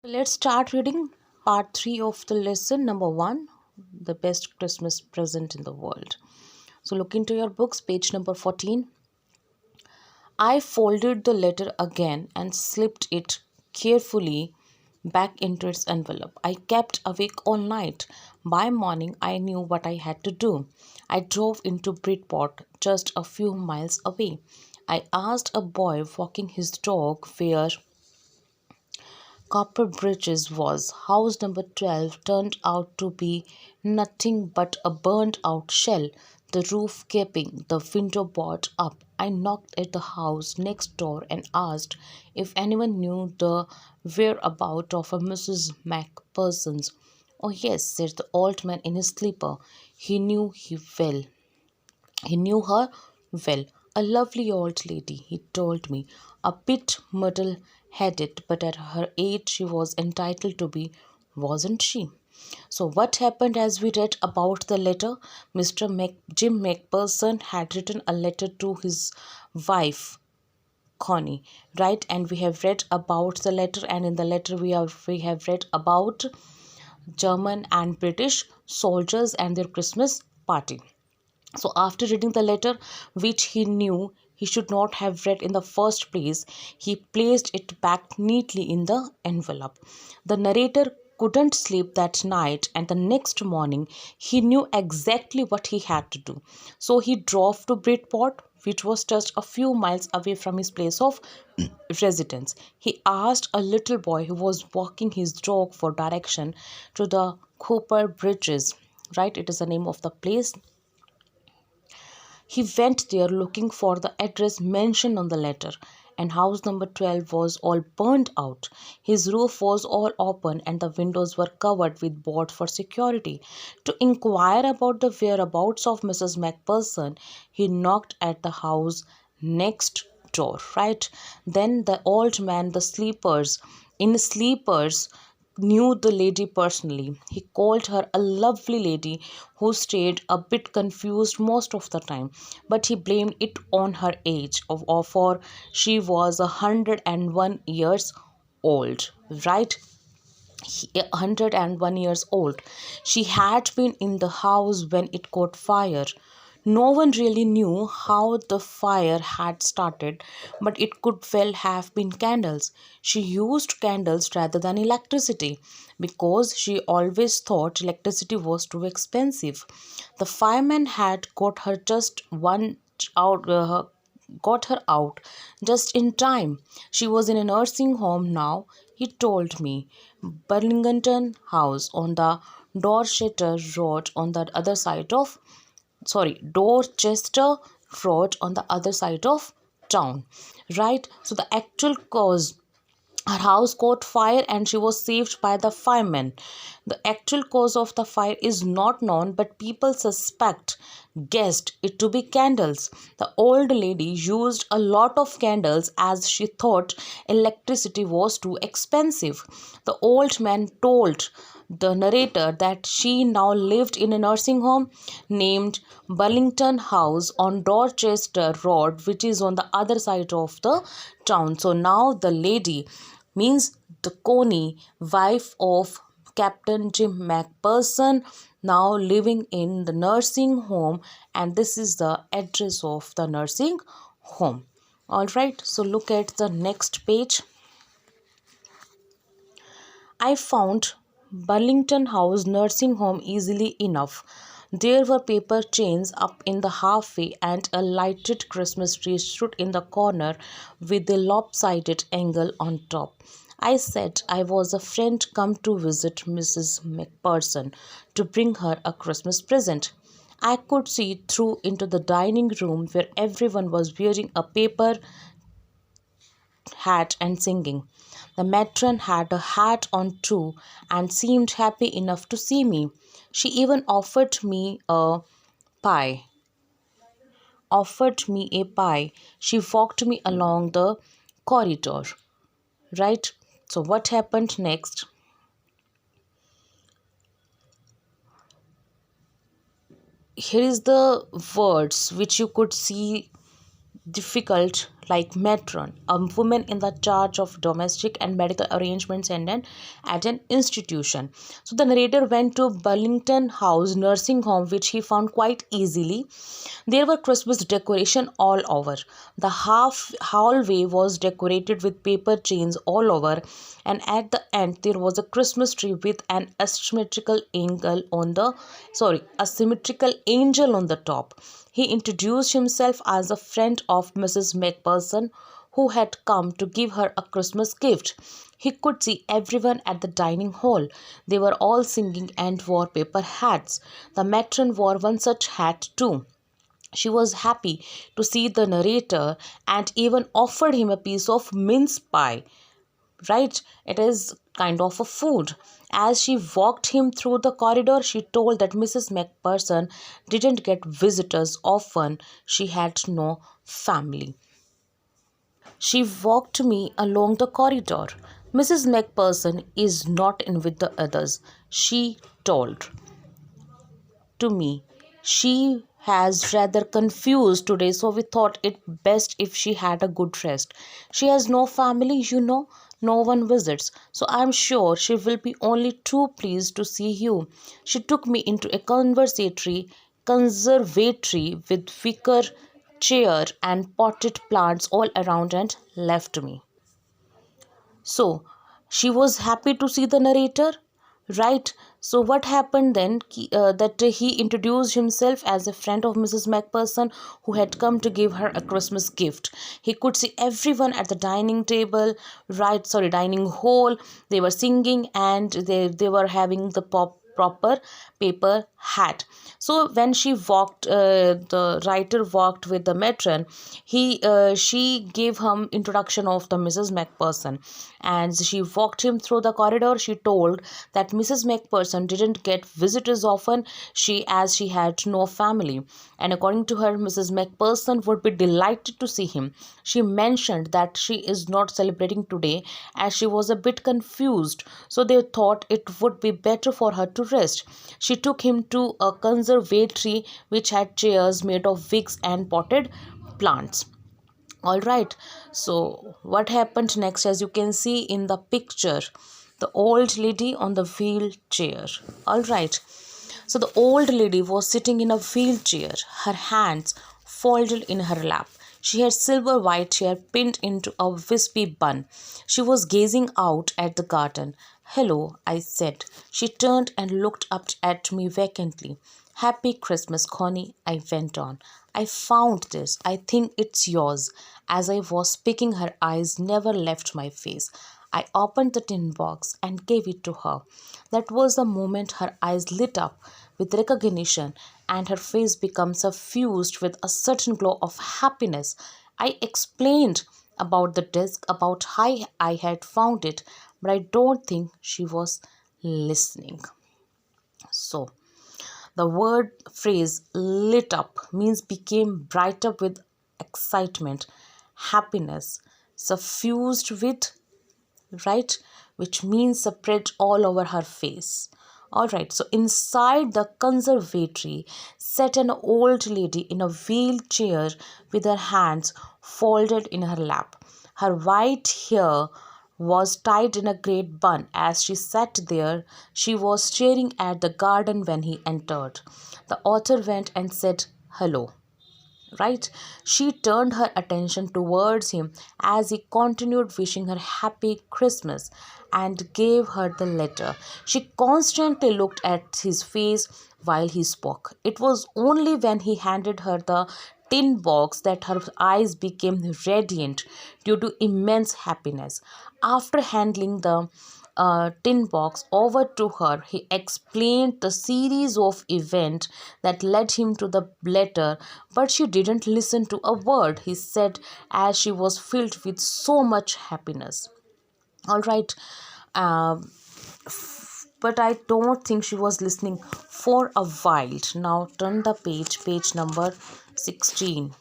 Let's start reading part 3 of the lesson number 1, the best Christmas present in the world. So look into your books, page number 14. I folded the letter again and slipped it carefully back into its envelope. I kept awake all night. By morning, I knew what I had to do. I drove into Bridport, just a few miles away. I asked a boy walking his dog where Copper Bridges was. House number 12 turned out to be nothing but a burnt out shell, the roof gaping, the window board up. I knocked at the house next door and asked if anyone knew the whereabouts of a Mrs. Macpherson's. Oh, yes, said the old man in his sleeper. He knew he well. He knew her well. A lovely old lady, he told me, a bit muddle headed, but at her age she was entitled to be, wasn't she? So, what happened as we read about the letter? Jim Macpherson had written a letter to his wife, Connie, right? And we have read about the letter, and in the letter we have read about German and British soldiers and their Christmas party. So, after reading the letter, which he knew he should not have read in the first place, he placed it back neatly in the envelope. The narrator couldn't sleep that night, and the next morning he knew exactly what he had to do. So, he drove to Bridport, which was just a few miles away from his place of residence. He asked a little boy who was walking his dog for direction to the Cooper Bridges. Right, it is the name of the place. He went there looking for the address mentioned on the letter, and house number 12 was all burned out. His roof was all open, and the windows were covered with boards for security. To inquire about the whereabouts of Mrs. Macpherson, he knocked at the house next door, right? Then the old man, in sleepers, knew the lady personally. He called her a lovely lady who stayed a bit confused most of the time, but he blamed it on her age, for she was 101 years old, right? 101 years old. She had been in the house when it caught fire. No one really knew how the fire had started, but it could well have been candles. She used candles rather than electricity because she always thought electricity was too expensive. The fireman had out. Got her out just in time. She was in a nursing home now, he told me. Burlington House on the Dorchester Road on the other side of Dorchester Road on the other side of town. Right? So the actual cause, her house caught fire and she was saved by the firemen. The actual cause of the fire is not known, but people guessed it to be candles. The old lady used a lot of candles as she thought electricity was too expensive. The old man told the narrator that she now lived in a nursing home named Burlington House on Dorchester Road, which is on the other side of the town. So now the lady means the Connie, wife of Captain Jim Macpherson, now living in the nursing home, and this is the address of the nursing home. All right, so look at the next page. I found Burlington House nursing home easily enough. There were paper chains up in the halfway and a lighted Christmas tree stood in the corner with a lopsided angle on top. I said I was a friend come to visit Mrs. Macpherson to bring her a Christmas present. I could see through into the dining room where everyone was wearing a paper hat and singing. The matron had a hat on too and seemed happy enough to see me. She even pie. Offered me a pie. She walked me along the corridor. Right? So what happened next? Here is the words which you could see difficult like matron, a woman in the charge of domestic and medical arrangements at an institution. So the narrator went to Burlington House nursing home, which he found quite easily. There were Christmas decoration all over. The half hallway was decorated with paper chains all over, and at the end there was a Christmas tree with an asymmetrical angel on the top. He introduced himself as a friend of Mrs. Macpherson, who had come to give her a Christmas gift. He could see everyone at the dining hall. They were all singing and wore paper hats. The matron wore one such hat too. She was happy to see the narrator and even offered him a piece of mince pie. Right? It is kind of a food. As she walked him through the corridor, she told that Mrs. Macpherson didn't get visitors often. She had no family. She walked me along the corridor. Mrs. Macpherson is not in with the others, she told to me. She has rather confused today, so we thought it best if she had a good rest. She has no family, no one visits, so I'm sure she will be only too pleased to see you. She took me into a conservatory with wicker chair and potted plants all around and left me. So she was happy to see the narrator, right? So what happened then? That he introduced himself as a friend of Mrs. Macpherson, who had come to give her a Christmas gift. He could see everyone at the dining table, right? Sorry, dining hall. They were singing and they were having the proper paper hat. So when the writer walked with the matron, she gave him introduction of the Mrs. Macpherson, and she walked him through the corridor. She told that Mrs. Macpherson didn't get visitors often, as she had no family, and according to her, Mrs. Macpherson would be delighted to see him. She mentioned that she is not celebrating today as she was a bit confused, so they thought it would be better for her to rest. She took him to a conservatory which had chairs made of wigs and potted plants. All right, so what happened next? As you can see in the picture, the old lady on the wheelchair. All right, so the old lady was sitting in a wheelchair, her hands folded in her lap. She had silver white hair pinned into a wispy bun. She was gazing out at the garden. "Hello," I said. She turned and looked up at me vacantly. "Happy Christmas, Connie," I went on. "I found this. I think it's yours." As I was speaking, her eyes never left my face. I opened the tin box and gave it to her. That was the moment her eyes lit up with recognition and her face became suffused with a certain glow of happiness. I explained about the disc, about how I had found it, but I don't think she was listening. So, the word phrase lit up means became bright up with excitement, happiness, suffused with, right, which means spread all over her face. All right, so inside the conservatory sat an old lady in a wheelchair with her hands folded in her lap. Her white hair was tied in a great bun. As she sat there, she was staring at the garden when he entered. The author went and said, "Hello." Right? She turned her attention towards him as he continued wishing her happy Christmas and gave her the letter. She constantly looked at his face while he spoke. It was only when he handed her the tin box that her eyes became radiant due to immense happiness. After handling the tin box over to her, he explained the series of events that led him to the letter, but she didn't listen to a word he said as she was filled with so much happiness. All right, but I don't think she was listening for a while. Now turn the page number 16.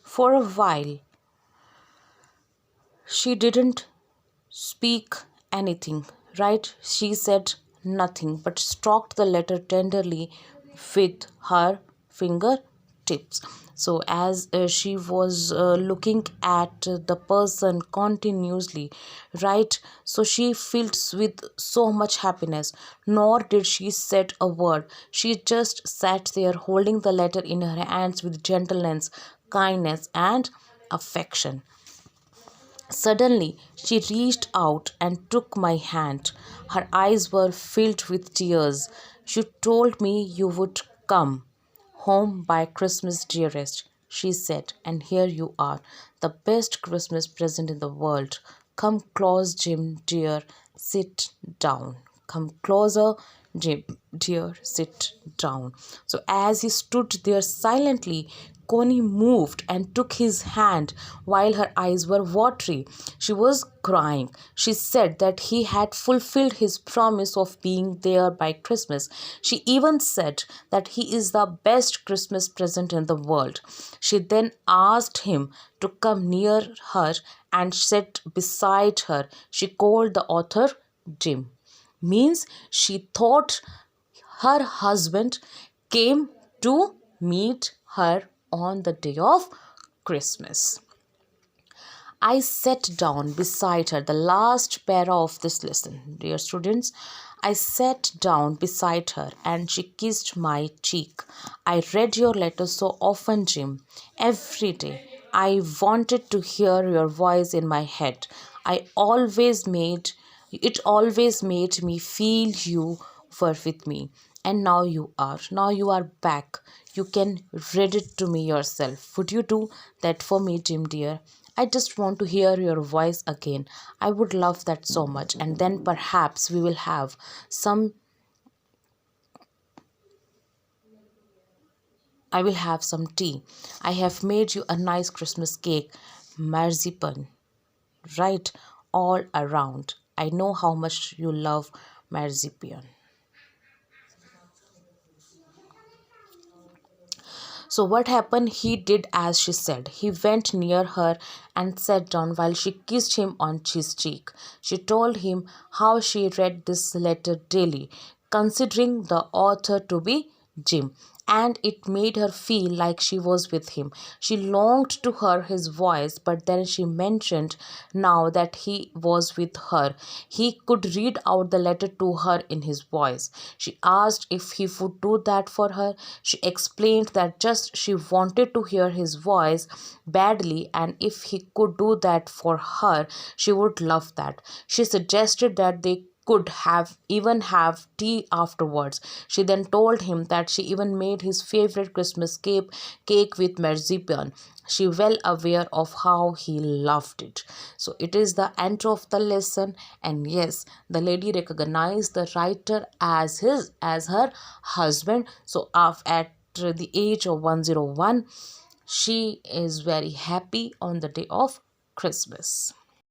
For a while, she didn't speak anything, right? She said nothing but stroked the letter tenderly with her fingertips. tips. So as she was looking at the person continuously, right, so she filled with so much happiness, nor did she said a word. She just sat there holding the letter in her hands with gentleness, kindness, and affection. Suddenly, she reached out and took my hand. Her eyes were filled with tears. "You told me you would come home by Christmas, dearest," she said, "and here you are, the best Christmas present in the world. Come close, Jim, dear, sit down. Come closer, Jim, dear, sit down." So, as he stood there silently, Connie moved and took his hand while her eyes were watery. She was crying. She said that he had fulfilled his promise of being there by Christmas. She even said that he is the best Christmas present in the world. She then asked him to come near her and sit beside her. She called the author Jim. Means she thought her husband came to meet her on the day of Christmas. I sat down beside her, the last para of this lesson, dear students. I sat down beside her and she kissed my cheek. "I read your letters so often, Jim, every day. I wanted to hear your voice in my head. I always made it always made me feel you were with me. And now you are. Now you are back. You can read it to me yourself. Would you do that for me, Jim dear? I just want to hear your voice again. I would love that so much. And then perhaps we will have some I will have some tea. I have made you a nice Christmas cake, marzipan, right, all around. I know how much you love marzipan." So what happened? He did as she said. He went near her and sat down while she kissed him on his cheek. She told him how she read this letter daily, considering the author to be Jim, and it made her feel like she was with him. She longed to hear his voice, but then she mentioned now that he was with her. He could read out the letter to her in his voice. She asked if he would do that for her. She explained that just she wanted to hear his voice badly, and if he could do that for her, she would love that. She suggested that they could have tea afterwards. She then told him that she even made his favorite Christmas cake with marzipan. She well aware of how he loved it. So it is the end of the lesson, and yes, the lady recognized the writer as her husband. So at the age of 101, she is very happy on the day of Christmas.